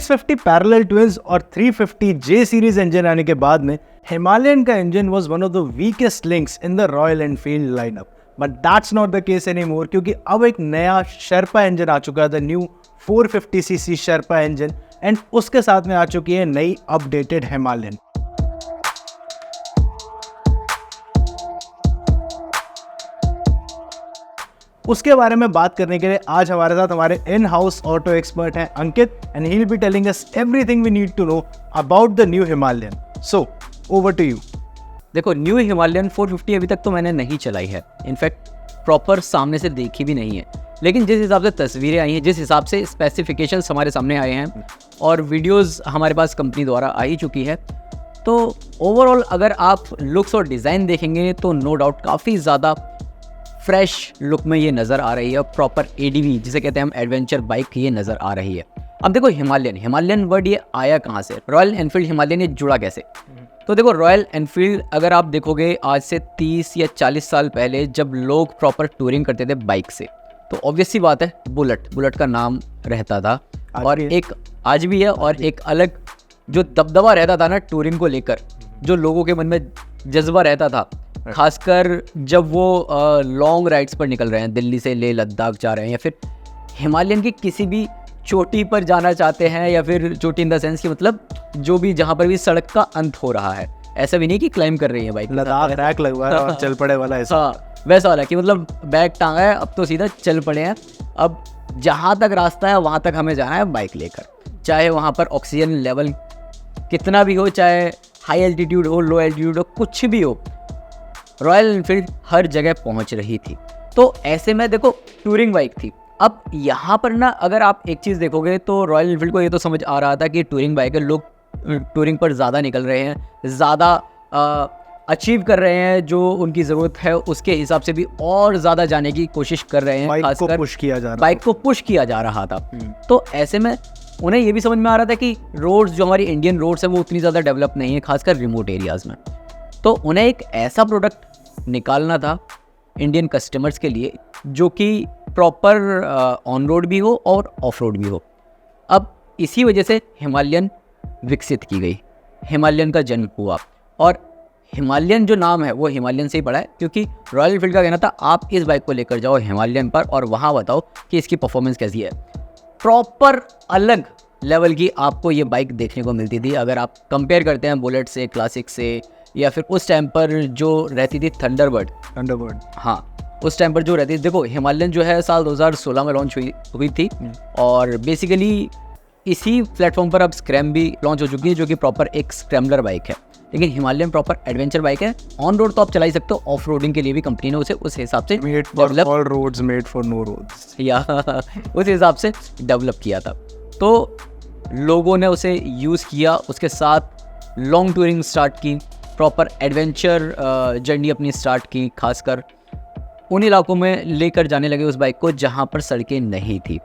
650 parallel twins और 350 J series engine आने के बाद में हिमालयन का engine was one of the weakest links in the royal Enfield lineup, but that's not the case anymore, क्योंकि अब एक नया शेर्पा इंजन आ चुका है, the new 450cc Sherpa engine, and उसके साथ में आ चुकी है नई अपडेटेड हिमालयन। उसके बारे में बात करने के लिए आज हमारे साथ हमारे इन हाउस ऑटो एक्सपर्ट हैं Ankit, and he will be telling us everything we need to know about the new Himalayan. So over to you. देखो, न्यू हिमालयन 450 अभी तक तो मैंने नहीं चलाई है, इनफैक्ट प्रॉपर सामने से देखी भी नहीं है, लेकिन जिस हिसाब से तस्वीरें आई हैं, जिस हिसाब से स्पेसिफिकेशंस हमारे सामने आए हैं और वीडियोस हमारे पास कंपनी द्वारा आ ही चुकी है, तो ओवरऑल अगर आप लुक्स और डिज़ाइन देखेंगे तो नो डाउट काफ़ी ज़्यादा फ्रेश लुक में ये नज़र आ रही है। प्रॉपर एडीवी जिसे कहते हैं हम, एडवेंचर बाइक, ये नज़र आ रही है। अब देखो, हिमालयन वर्ड ये आया कहाँ से? रॉयल एनफील्ड हिमालयन, ये जुड़ा कैसे? तो देखो, रॉयल एनफील्ड अगर आप देखोगे आज से 30 या 40 साल पहले जब लोग प्रॉपर टूरिंग करते थे बाइक से, तो ऑब्वियस सी बात है बुलेट का नाम रहता था, और एक आज भी है, और एक अलग जो दबदबा रहता था ना टूरिंग को लेकर, जो लोगों के मन में जज्बा रहता था, खासकर जब वो लॉन्ग राइड्स पर निकल रहे हैं, दिल्ली से ले लद्दाख जा रहे हैं, या फिर हिमालयन की किसी भी चोटी पर जाना चाहते हैं, या फिर चोटी इन द सेंस की मतलब जो भी जहाँ पर भी सड़क का अंत हो रहा है, ऐसा भी नहीं कि क्लाइम कर रही है बाइक, लद्दाख रैक लगवा है और चल पड़े वाला ऐसा। हाँ, वैसा वाला कि मतलब बैग टांगा है, अब तो सीधा चल पड़े हैं, अब जहाँ तक रास्ता है वहाँ तक हमें जाना है बाइक लेकर, चाहे वहाँ पर ऑक्सीजन लेवल कितना भी हो, चाहे हाई एल्टीट्यूड हो, लो एल्टीट्यूड हो, कुछ भी हो, रॉयल एनफील्ड हर जगह पहुँच रही थी। तो ऐसे में देखो, टूरिंग बाइक थी। अब यहाँ पर ना अगर आप एक चीज़ देखोगे तो रॉयल एनफील्ड को ये तो समझ आ रहा था कि टूरिंग बाइक है, लोग टूरिंग पर ज़्यादा निकल रहे हैं, ज़्यादा अचीव कर रहे हैं, जो उनकी ज़रूरत है उसके हिसाब से भी और ज़्यादा जाने की कोशिश कर रहे हैं, बाइक को पुश किया जा रहा था। तो ऐसे में उन्हें ये भी समझ में आ रहा था कि रोड्स, जो हमारी इंडियन रोड्स है, वो उतनी ज़्यादा डेवलप नहीं है, खासकर रिमोट एरियाज़ में। तो उन्हें एक ऐसा प्रोडक्ट निकालना था इंडियन कस्टमर्स के लिए जो कि प्रॉपर ऑन रोड भी हो और ऑफ रोड भी हो। अब इसी वजह से हिमालयन विकसित की गई, हिमालयन का जन्म हुआ, और हिमालयन जो नाम है वो हिमालयन से ही पड़ा है, क्योंकि रॉयल एनफील्ड का कहना था आप इस बाइक को लेकर जाओ हिमालयन पर और वहाँ बताओ कि इसकी परफॉर्मेंस कैसी है। प्रॉपर अलग लेवल की आपको ये बाइक देखने को मिलती थी अगर आप कंपेयर करते हैं बुलेट से, क्लासिक से, या फिर उस टाइम पर जो रहती थी थंडरबर्ड। हाँ, उस टाइम पर जो रहती थी, देखो हिमालयन जो है साल 2016 में लॉन्च हुई थी, और बेसिकली इसी प्लेटफॉर्म पर अब स्क्रैम भी लॉन्च हो चुकी है, जो कि प्रॉपर एक स्क्रैम्बलर बाइक है, लेकिन हिमालयन प्रॉपर एडवेंचर बाइक है। ऑन रोड तो आप चला ही सकते हो, ऑफ रोडिंग के लिए भी कंपनी ने उसे उस हिसाब से उस हिसाब से डेवलप किया था। तो लोगों ने उसे यूज़ किया, उसके साथ लॉन्ग टूरिंग स्टार्ट की, प्रॉपर एडवेंचर जर्नी अपनी स्टार्ट की, खासकर उन इलाकों में लेकर जाने लगे उस बाइक को जहाँ पर सड़कें नहीं थी,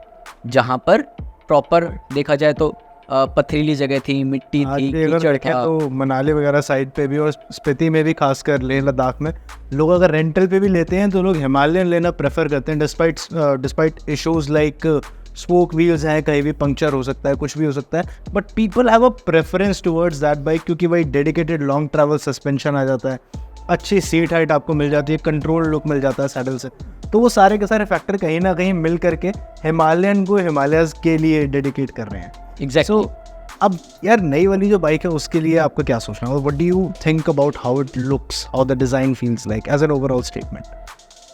जहाँ पर प्रॉपर देखा जाए तो पथरीली जगह थी, मिट्टी थी, कीचड़ था। तो मनाली वगैरह साइड पे भी और स्पीति में भी, खासकर लेह लद्दाख में, लोग अगर रेंटल पे भी लेते हैं तो लोग हिमालयन लेना प्रेफर करते हैं, despite issues like spoke wheels हैं, कहीं भी पंक्चर हो सकता है, कुछ भी हो सकता है, but people have a preference towards that bike, क्योंकि भाई डेडिकेटेड लॉन्ग ट्रैवल सस्पेंशन आ जाता है, अच्छी सीट हाइट आपको मिल जाती है, कंट्रोल लुक मिल जाता है सैडल से। तो वो सारे के सारे फैक्टर कहीं ना कहीं मिल करके हिमालयन को हिमालयस के लिए डेडिकेट कर रहे हैं। एग्जैक्टली। So, अब यार नई वाली जो बाइक है उसके लिए आपको क्या सोचना है? What do you think about how it looks, how the design feels like as an overall statement?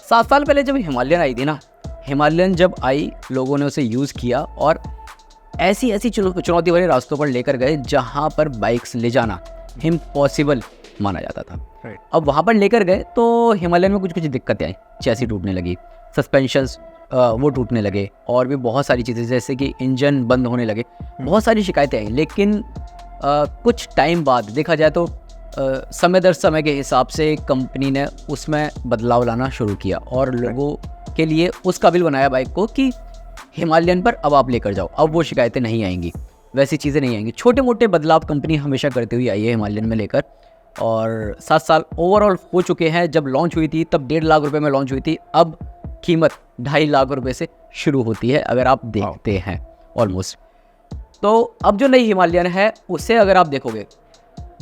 7 साल पहले जब हिमालयन आई थी ना, हिमालयन जब आई, लोगों ने उसे यूज़ किया और ऐसी चुनौती वाले रास्तों पर लेकर गए जहाँ पर बाइक्स ले जाना इम्पॉसिबल माना जाता था। अब वहाँ पर लेकर गए तो हिमालयन में कुछ दिक्कतें आई, चैसी टूटने लगी, सस्पेंशंस वो टूटने लगे, और भी बहुत सारी चीज़ें जैसे कि इंजन बंद होने लगे, बहुत सारी शिकायतें आई। लेकिन कुछ टाइम बाद देखा जाए तो समय दर समय के हिसाब से कंपनी ने उसमें बदलाव लाना शुरू किया और लोगों के लिए उस काबिल बनाया बाइक को कि हिमालयन पर अब आप लेकर जाओ, अब वो शिकायतें नहीं आएंगी, वैसी चीज़ें नहीं आएंगी। छोटे मोटे बदलाव कंपनी हमेशा करती हुई आई है हिमालयन में लेकर, और 7 साल ओवरऑल हो चुके हैं। जब लॉन्च हुई थी तब 1.5 लाख रुपए में लॉन्च हुई थी, अब कीमत 2.5 लाख रुपए से शुरू होती है अगर आप देखते हैं ऑलमोस्ट। तो अब जो नई हिमालयन है उसे अगर आप देखोगे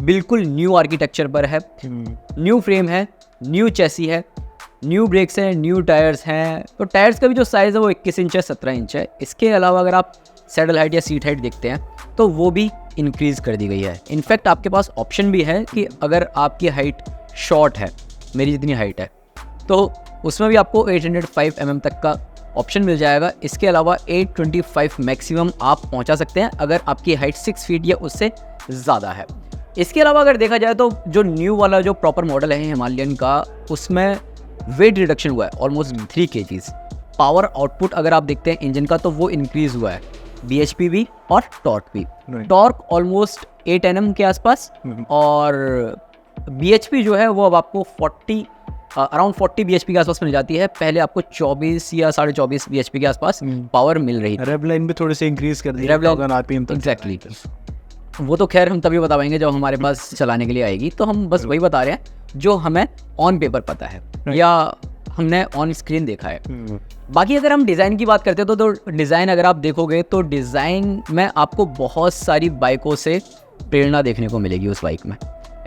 बिल्कुल न्यू आर्किटेक्चर पर है, न्यू फ्रेम है, न्यू चेसी है, न्यू ब्रेक्स हैं, न्यू टायर्स हैं। तो टायर्स का भी जो साइज़ है वो 21 इंच है, 17 इंच है। इसके अलावा अगर आप सैडल हाइट या सीट हाइट देखते हैं तो वो भी इंक्रीज़ कर दी गई है। इनफैक्ट आपके पास ऑप्शन भी है कि अगर आपकी हाइट शॉर्ट है, मेरी जितनी हाइट है, तो उसमें भी आपको 805 mm तक का ऑप्शन मिल जाएगा। इसके अलावा 825 मैक्सिमम आप पहुंचा सकते हैं अगर आपकी हाइट 6 फीट या उससे ज़्यादा है। इसके अलावा अगर देखा जाए तो जो न्यू वाला जो प्रॉपर मॉडल है हिमालयन का, उसमें वेट रिडक्शन हुआ है ऑलमोस्ट 3 kgs। पावर आउटपुट अगर आप देखते हैं इंजन का तो वो इंक्रीज हुआ है, BHP भी और टॉर्क भी। टॉर्क ऑलमोस्ट 8 Nm के आसपास और BHP जो है वो अब आपको अराउंड 40 BHP के आसपास मिल जाती है। पहले आपको 24 या 24.5 BHP के आसपास पावर मिल रही थी। रेव लाइन भी थोड़ी सी इंक्रीज कर दी, RPM तक। एग्जैक्टली, वो तो खैर हम तभी बता पाएंगे जब हमारे पास चलाने के लिए आएगी। तो हम बस वही बता रहे हैं जो हमें ऑन पेपर पता है या हमने ऑन स्क्रीन देखा है। बाकी अगर हम डिज़ाइन की बात करते हैं तो डिज़ाइन अगर आप देखोगे तो डिज़ाइन में आपको बहुत सारी बाइकों से प्रेरणा देखने को मिलेगी उस बाइक में।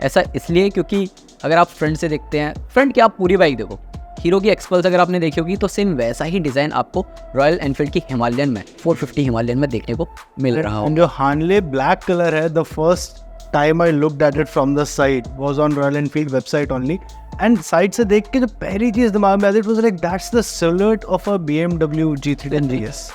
ऐसा इसलिए क्योंकि अगर आप फ्रंट से देखते हैं, फ्रंट क्या आप पूरी बाइक देखो, हीरो की एक्सपल्स अगर आपने देखी होगी तो सेम वैसा ही डिज़ाइन आपको रॉयल एनफील्ड की हिमालयन में 450 हिमालयन में देखने को मिल रहा हो। जो हार्ले ब्लैक कलर है, the first time I looked at it from the side was on royal Enfield website only, and side से देख के जो पहली चीज़ दिमाग में आती was like that's the silhouette of a BMW G310 GS।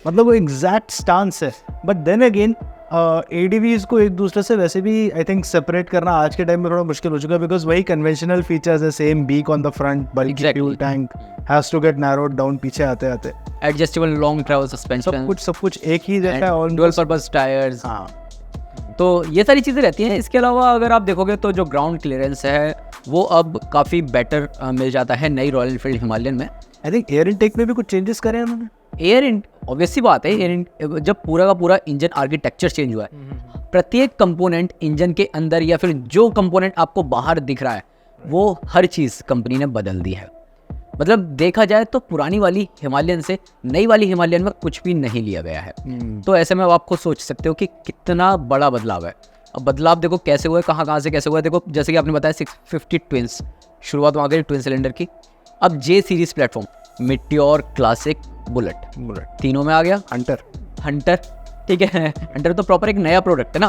मतलब वो एग्जैक्ट स्टांस है। बट देन अगेन ADVs को एक दूसरे से वैसे भी आई थिंक सेपरेट करना आज के टाइम में थोड़ा मुश्किल हो चुका है, बिकॉज वही कन्वेंशनल फीचर्स है, same beak on the front, बल्कि fuel tank has to get narrowed down पीछे आते आते, एडजस्टेबल लॉन्ग ट्रैवल सस्पेंशन, सब कुछ एक ही जैसा है, और डुअल पर्पस टायर्स। हाँ, तो ये सारी चीज़ें रहती हैं। इसके अलावा अगर आप देखोगे तो जो ग्राउंड क्लियरेंस है वो अब काफ़ी बेटर मिल जाता है नई रॉयल एनफील्ड हिमालयन में। आई थिंक एयर इनटेक में भी कुछ चेंजेस करे उन्होंने। ऑब्वियस सी बात है, जब पूरा का पूरा इंजन आर्किटेक्चर चेंज हुआ है, प्रत्येक कंपोनेंट इंजन के अंदर या फिर जो कंपोनेंट आपको बाहर दिख रहा है वो हर चीज़ कंपनी ने बदल दी है। मतलब देखा जाए तो पुरानी वाली हिमालयन से नई वाली हिमालयन में कुछ भी नहीं लिया गया है। तो ऐसे में आप खुद सोच सकते हो कि कितना बड़ा बदलाव है। अब बदलाव देखो कैसे हुआ है, कहाँ से कैसे हुआ है। देखो जैसे कि आपने बताया 650 ट्विंस, शुरुआत वहाँ गई ट्विन सिलेंडर की। अब J series platform, meteor, classic, bullet तीनों में आ गया। हंटर ठीक है, हंटर तो प्रॉपर एक नया प्रोडक्ट है ना,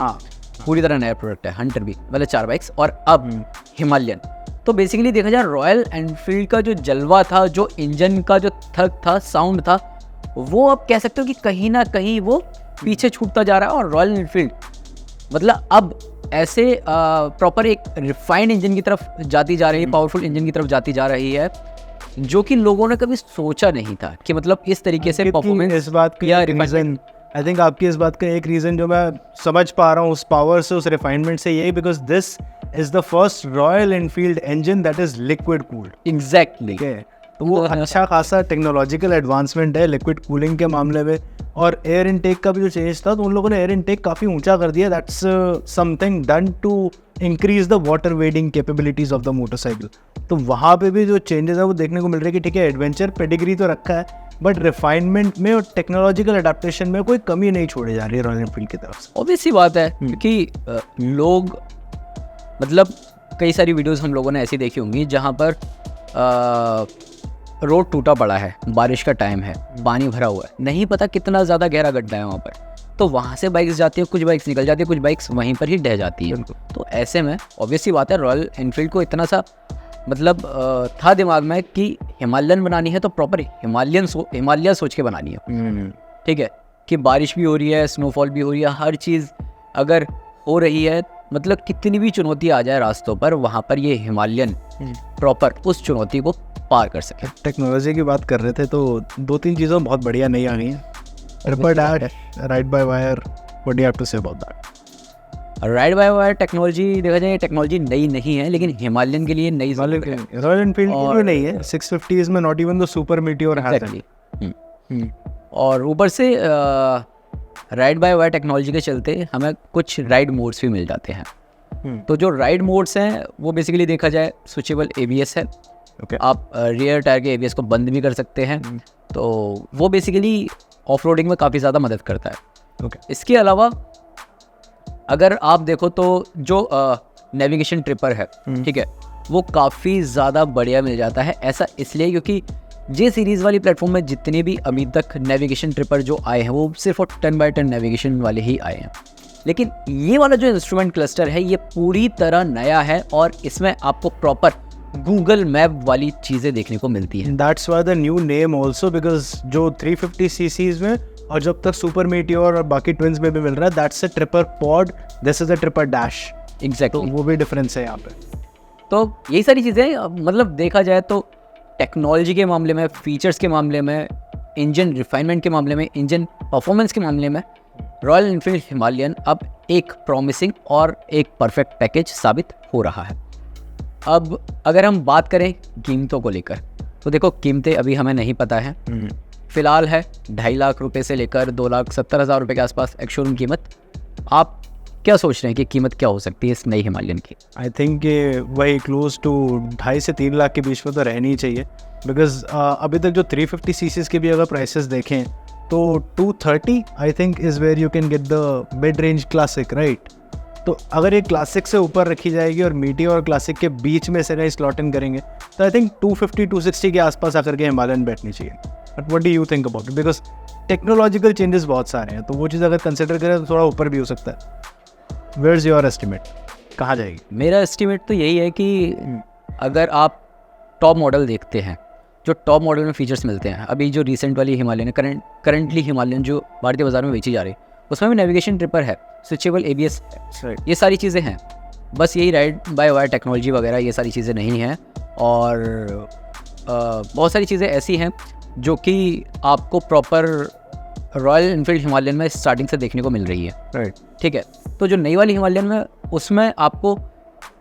पूरी तरह नया प्रोडक्ट है हंटर भी, मतलब 4 बाइक्स। और अब हिमालयन। तो बेसिकली देखा जाए रॉयल एनफील्ड का जो जलवा था, जो इंजन का जो थक था, साउंड था, वो अब कह सकते हो कि कहीं ना कहीं वो पीछे छूटता जा रहा है। और रॉयल एनफील्ड मतलब अब ऐसे प्रॉपर एक रिफाइंड इंजन की तरफ जाती जा रही है, पावरफुल इंजन की तरफ जाती जा रही है, जो कि लोगों ने कभी सोचा नहीं था कि मतलब इस तरीके से परफॉर्मेंस। इस बात का रीजन, आई थिंक आपकी इस बात का एक रीज़न जो मैं समझ पा रहा हूँ उस पावर से, उस रिफाइनमेंट से, यही because this is the first royal Enfield engine that is liquid cooled. Exactly, तो वो अच्छा खासा टेक्नोलॉजिकल एडवांसमेंट है लिक्विड कूलिंग के मामले में। और एयर इनटेक का भी जो चेंज था तो उन लोगों ने एयर इनटेक काफ़ी ऊंचा कर दिया। That's something done to increase the water wading capabilities of the motorcycle. तो वहाँ पे भी जो चेंजेस है वो देखने को मिल रहे हैं कि ठीक है, एडवेंचर पेडिग्री तो रखा है, बट रिफाइनमेंट में और टेक्नोलॉजिकल अडेप्टेशन में कोई कमी नहीं छोड़ी जा रही है रॉयल एनफील्ड की तरफ से। ऑब्वियस सी बात है, क्योंकि लोग मतलब कई सारी वीडियोस हम लोगों ने ऐसी देखी होंगी जहाँ पर रोड टूटा पड़ा है, बारिश का टाइम है, पानी भरा हुआ है, नहीं पता कितना ज़्यादा गहरा गड्ढा है वहाँ पर, तो वहाँ से बाइक्स जाती है, कुछ बाइक्स निकल जाती है, कुछ बाइक्स वहीं पर ही ढह जाती है। तो ऐसे में ऑब्वियस सी बात है रॉयल एनफील्ड को इतना सा मतलब था दिमाग में कि हिमालयन बनानी है तो प्रॉपर हिमालय सोच के बनानी है। ठीक है, कि बारिश भी हो रही है, स्नोफॉल भी हो रही है, हर चीज़ अगर हो रही है, मतलब कितनी भी चुनौती आ जाए रास्तों पर, वहाँ पर ये हिमालयन प्रॉपर उस चुनौती को पार कर सके। टेक्नोलॉजी की बात कर रहे थे तो 2-3 चीज़ों बहुत बढ़िया नई आ गई हैं। Tripper dash, ride by wire, what do you have to say about that? Ride by wire technology देखा जाए टेक्नोलॉजी नई नहीं है, लेकिन हिमालयन के लिए नई रॉयल एनफील्ड की भी नहीं है। 650 में not even the super meteor है। और ऊपर से राइड बाय वायर टेक्नोलॉजी के चलते हमें कुछ राइड मोड्स भी मिल जाते हैं। तो जो राइड मोड्स हैं वो बेसिकली देखा जाए स्विचेबल ABS है। आप रियर टायर के ABS को बंद भी कर सकते हैं। तो वो बेसिकली ऑफ रोडिंग में काफ़ी ज़्यादा मदद करता है। इसके अलावा अगर आप देखो तो जो नेविगेशन ट्रिपर है, ठीक है, वो काफ़ी ज़्यादा बढ़िया मिल जाता है। ऐसा इसलिए क्योंकि जे सीरीज़ वाली प्लेटफॉर्म में जितने भी अभी तक नेविगेशन ट्रिपर जो आए हैं वो सिर्फ 10x10 नेविगेशन वाले ही आए हैं, लेकिन ये वाला जो इंस्ट्रूमेंट क्लस्टर है ये पूरी तरह नया है और इसमें आपको प्रॉपर गूगल मैप वाली चीज़ें देखने को मिलती हैं। That's why the new name also, because जो 350 सीसीज में और जब तक सुपर मीटियोर और बाकी ट्विंस में भी मिल रहा है, that's a Tripper pod, this is a Tripper dash. Exactly, तो वो भी डिफरेंस है यहाँ पे। तो यही सारी चीज़ें मतलब देखा जाए तो टेक्नोलॉजी के मामले में, फीचर्स के मामले में, इंजन रिफाइनमेंट के मामले में, इंजन परफॉर्मेंस के मामले में रॉयल एनफील्ड हिमालयन अब एक प्रॉमिसिंग और एक परफेक्ट पैकेज साबित हो रहा है। अब अगर हम बात करें कीमतों को लेकर, तो देखो कीमतें अभी हमें नहीं पता है। फ़िलहाल है 2.5 लाख रुपये से लेकर 2,70,000 रुपये के आसपास एक शोरूम कीमत। आप क्या सोच रहे हैं कि कीमत क्या हो सकती है इस नई हिमालयन की? आई थिंक ये वही क्लोज टू 2.5 से 3 लाख के बीच में तो रहनी ही चाहिए, बिकॉज अभी तक जो 350 सीसीज के भी अगर प्राइसेस देखें तो 230 I think is where you can get the mid range Classic, right? तो अगर ये क्लासिक से ऊपर रखी जाएगी और मीटी और क्लासिक के बीच में से नहीं स्लॉट इन करेंगे तो आई थिंक 250-260 के आसपास आकर के हिमालयन बैठनी चाहिए। But what do you think about it? Because technological changes बहुत सारे हैं, तो वो चीज़ अगर कंसिडर करें तो थोड़ा ऊपर भी हो सकता है। वेयर इज़ योर एस्टिमेट, कहाँ जाएगी? मेरा एस्टिमेट तो यही है कि अगर आप टॉप मॉडल देखते हैं, जो टॉप मॉडल में फीचर्स मिलते हैं, अभी जो रिसेंट वाली हिमालयन है, करंटली हिमालयन जो भारतीय बाजार में बेची जा रही है, उसमें भी नेविगेशन ट्रिपर है, स्विचेबल ABS, ये सारी चीज़ें हैं। बस यही राइड बाय वायर टेक्नोलॉजी वगैरह ये सारी चीज़ें नहीं हैं। और बहुत सारी चीज़ें ऐसी हैं जो कि आपको प्रॉपर रॉयल एनफील्ड हिमालयन में स्टार्टिंग से देखने को मिल रही है, राइट। ठीक है। तो जो नई वाली हिमालयन में उसमें आपको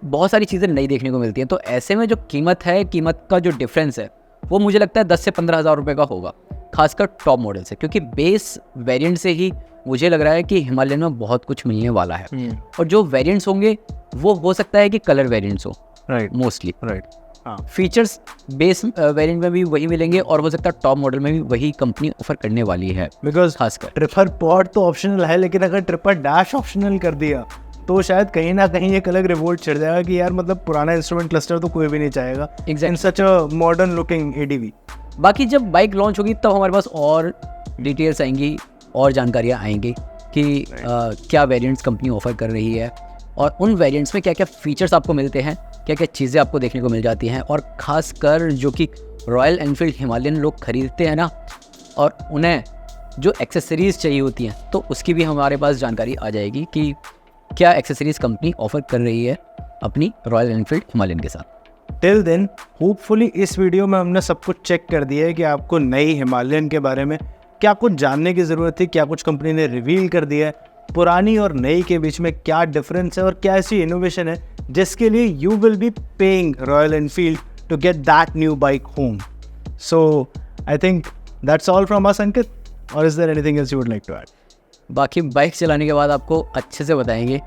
बहुत सारी चीज़ें नई देखने को मिलती हैं। तो ऐसे में जो कीमत है, कीमत का जो डिफरेंस है वो मुझे लगता है 10 से 15,000 रुपये का होगा, खासकर टॉप मॉडल से, क्योंकि बेस वेरिएंट से ही मुझे लग रहा है कि हिमालयन में बहुत कुछ मिलने वाला है। और जो वेरिएंट्स होंगे वो हो सकता है कि कलर वेरिएंट्स हो, राइट, मोस्टली। राइट। हाँ, फीचर्स बेस वेरिएंट में भी वही मिलेंगे और हो सकता है टॉप मॉडल में भी वही कंपनी ऑफर करने वाली है, बिकॉज खासकर। ट्रिपर पॉड तो ऑप्शनल है, लेकिन अगर ट्रिपर डैश ऑप्शनल कर दिया तो शायद कहीं ना कहीं एक अलग रिवोल्ट चढ़ जाएगा कि यार मतलब पुराना इंस्ट्रूमेंट क्लस्टर तो कोई भी नहीं चाहेगा इन सच अ मॉडर्न लुकिंग ADV। बाकी जब बाइक लॉन्च होगी तब हमारे पास और डिटेल्स आएंगी और जानकारियाँ आएंगी कि क्या वेरिएंट्स कंपनी ऑफर कर रही है और उन वेरिएंट्स में क्या क्या फीचर्स आपको मिलते हैं, क्या क्या चीज़ें आपको देखने को मिल जाती हैं। और ख़ासकर जो कि रॉयल एनफील्ड हिमालयन लोग ख़रीदते हैं ना, और उन्हें जो एक्सेसरीज़ चाहिए होती हैं, तो उसकी भी हमारे पास जानकारी आ जाएगी कि क्या एक्सेसरीज़ कंपनी ऑफर कर रही है अपनी रॉयल एनफील्ड हिमालयन के साथ। टिल देन होपफुली इस वीडियो में हमने सब कुछ चेक कर दिया है कि आपको नई हिमालयन के बारे में क्या कुछ जानने की ज़रूरत थी, क्या कुछ कंपनी ने रिवील कर दिया है, पुरानी और नई के बीच में क्या डिफरेंस है और क्या ऐसी इनोवेशन है जिसके लिए you will be paying Royal Enfield to get that new bike home. So I think that's all from us, Ankit, और is there anything else you would like to add? बाकी बाइक चलाने के बाद आपको अच्छे से बताएंगे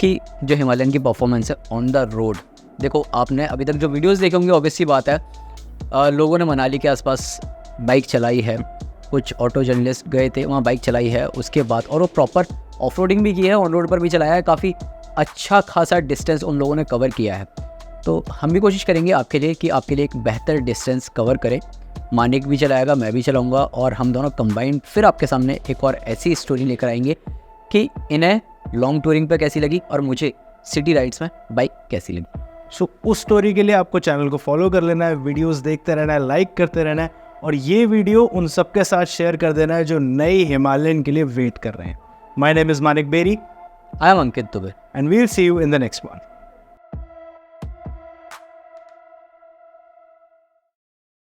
कि जो हिमालयन की परफॉर्मेंस है ऑन द रोड। देखो आपने अभी तक जो वीडियोस देखे होंगे, ऑब्वियस सी बात है लोगों ने मनाली के आसपास बाइक चलाई है, कुछ ऑटो जर्नलिस्ट गए थे वहाँ बाइक चलाई है उसके बाद, और वो प्रॉपर ऑफ रोडिंग भी की है, ऑन रोड पर भी चलाया है, काफ़ी अच्छा खासा डिस्टेंस उन लोगों ने कवर किया है। तो हम भी कोशिश करेंगे आपके लिए कि आपके लिए एक बेहतर डिस्टेंस कवर करें। मानिक भी चलाएगा, मैं भी चलाऊंगा, और हम दोनों कंबाइंड फिर आपके सामने एक और ऐसी स्टोरी लेकर आएंगे कि इन्हें लॉन्ग टूरिंग पे कैसी लगी और मुझे सिटी राइड्स में बाइक कैसी लगी। सो उस स्टोरी के लिए आपको चैनल को फॉलो कर लेना है, वीडियोस देखते रहना है, लाइक करते रहना है, और ये वीडियो उन सबके साथ शेयर कर देना है जो नई हिमालयन के लिए वेट कर रहे हैं। My name is Manik Berry, I am Ankit Dubey, and we'll see you in the next one.